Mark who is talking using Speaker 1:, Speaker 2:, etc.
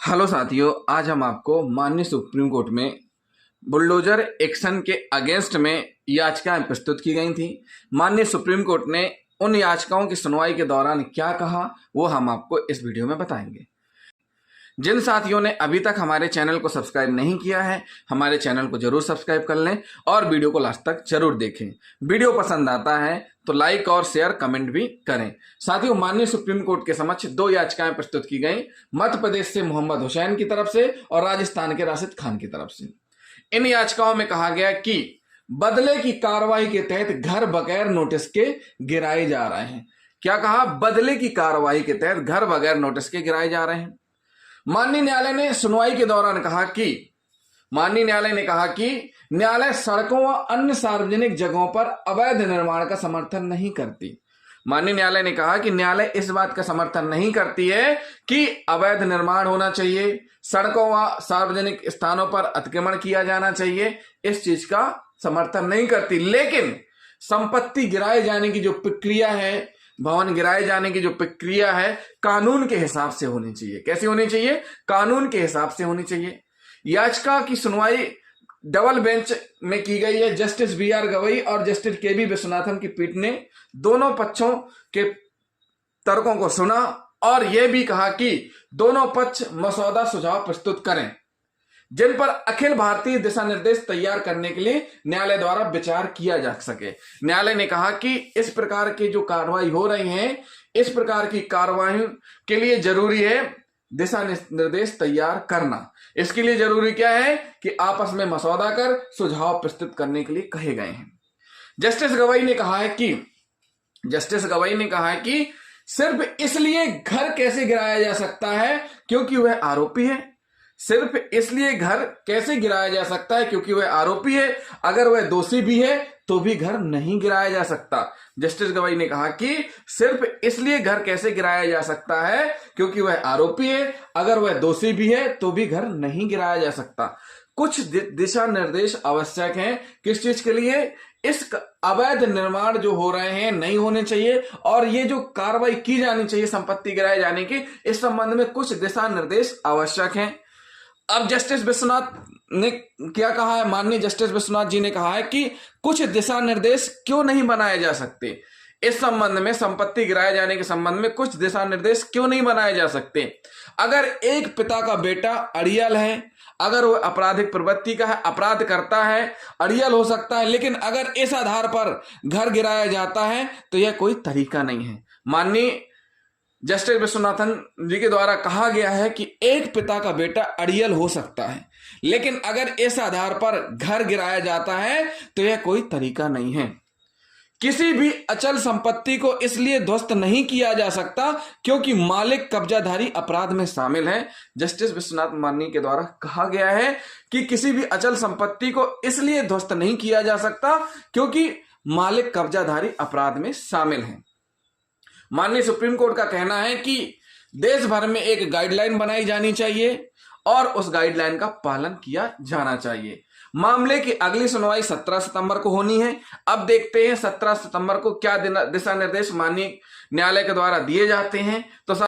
Speaker 1: Hello साथियों, आज हम आपको माननीय सुप्रीम कोर्ट में बुलडोजर एक्शन के अगेंस्ट में याचिकाएं प्रस्तुत की गई थी। माननीय सुप्रीम कोर्ट ने उन याचिकाओं की सुनवाई के दौरान क्या कहा वो हम आपको इस वीडियो में बताएंगे। जिन साथियों ने अभी तक हमारे चैनल को सब्सक्राइब नहीं किया है, हमारे चैनल को जरूर सब्सक्राइब कर लें और वीडियो को लास्ट तक जरूर देखें। वीडियो पसंद आता है तो लाइक और शेयर कमेंट भी करें। साथियों, माननीय सुप्रीम कोर्ट के समक्ष दो याचिकाएं प्रस्तुत की गई, मध्य प्रदेश से मोहम्मद हुसैन की तरफ से और राजस्थान के राशिद खान की तरफ से। इन याचिकाओं में कहा गया कि बदले की कार्रवाई के तहत घर बगैर नोटिस के गिराए जा रहे हैं। क्या कहा? बदले की कार्रवाई के तहत घर बगैर नोटिस के गिराए जा रहे हैं। माननीय न्यायालय ने सुनवाई के दौरान कहा कि न्यायालय सड़कों व अन्य सार्वजनिक जगहों पर अवैध निर्माण का समर्थन नहीं करती। माननीय न्यायालय ने कहा कि न्यायालय इस बात का समर्थन नहीं करती है कि अवैध निर्माण होना चाहिए, सड़कों व सार्वजनिक स्थानों पर अतिक्रमण किया जाना चाहिए, इस चीज का समर्थन नहीं करती। लेकिन संपत्ति गिराए जाने की जो प्रक्रिया है, भवन गिराए जाने की जो प्रक्रिया है, कानून के हिसाब से होनी चाहिए। कैसी होनी चाहिए? कानून के हिसाब से होनी चाहिए। याचिका की सुनवाई डबल बेंच में की गई है। Justice B R. गवई और जस्टिस के.बी. विश्वनाथन की पीठ ने दोनों पक्षों के तर्कों को सुना और यह भी कहा कि दोनों पक्ष मसौदा सुझाव प्रस्तुत करें जिन पर अखिल भारतीय दिशा निर्देश तैयार करने के लिए न्यायालय द्वारा विचार किया जा सके। न्यायालय ने कहा कि इस प्रकार की जो कार्रवाई हो रही है, इस प्रकार की कार्रवाई के लिए जरूरी है दिशा निर्देश तैयार करना। इसके लिए जरूरी क्या है कि आपस में मसौदा कर सुझाव प्रस्तुत करने के लिए कहे गए हैं। जस्टिस गवई ने कहा है कि सिर्फ इसलिए घर कैसे गिराया जा सकता है क्योंकि वह आरोपी है। सिर्फ इसलिए घर कैसे गिराया जा सकता है क्योंकि वह आरोपी है। अगर वह दोषी भी है तो भी घर नहीं गिराया जा सकता। जस्टिस गवई ने कहा कि सिर्फ इसलिए घर कैसे गिराया जा सकता है क्योंकि वह आरोपी है, अगर वह दोषी भी है तो भी घर नहीं गिराया जा सकता। कुछ दिशा निर्देश आवश्यक हैं। किस चीज के लिए? इस अवैध निर्माण जो हो रहे हैं नहीं होने चाहिए और ये जो कार्रवाई की जानी चाहिए संपत्ति गिराए जाने की, इस संबंध में कुछ दिशा निर्देश आवश्यक हैं। अब जस्टिस विश्वनाथ ने क्या कहा है? माननीय जस्टिस विश्वनाथ जी ने कहा है कि कुछ दिशा निर्देश क्यों नहीं बनाए जा सकते। इस संबंध में, संपत्ति गिराए जाने के संबंध में कुछ दिशा निर्देश क्यों नहीं बनाए जा सकते? अगर एक पिता का बेटा अड़ियल है, अगर वह आपराधिक प्रवृत्ति का है, अपराध करता है, अड़ियल हो सकता है, लेकिन अगर इस आधार पर घर गिराया जाता है तो यह कोई तरीका नहीं है। माननीय जस्टिस विश्वनाथन जी के द्वारा कहा गया है कि एक पिता का बेटा अड़ियल हो सकता है, लेकिन अगर इस आधार पर घर गिराया जाता है तो यह कोई तरीका नहीं है। किसी भी अचल संपत्ति को इसलिए ध्वस्त नहीं किया जा सकता क्योंकि मालिक कब्जाधारी अपराध में शामिल है। जस्टिस विश्वनाथ माननीय के द्वारा कहा गया है कि किसी भी अचल संपत्ति को इसलिए ध्वस्त नहीं किया जा सकता क्योंकि मालिक कब्जाधारी अपराध में शामिल है। माननीय सुप्रीम कोर्ट का कहना है कि देश भर में एक गाइडलाइन बनाई जानी चाहिए और उस गाइडलाइन का पालन किया जाना चाहिए। मामले की अगली सुनवाई 17 सितंबर को होनी है। अब देखते हैं 17 सितंबर को क्या दिशा निर्देश माननीय न्यायालय के द्वारा दिए जाते हैं। तो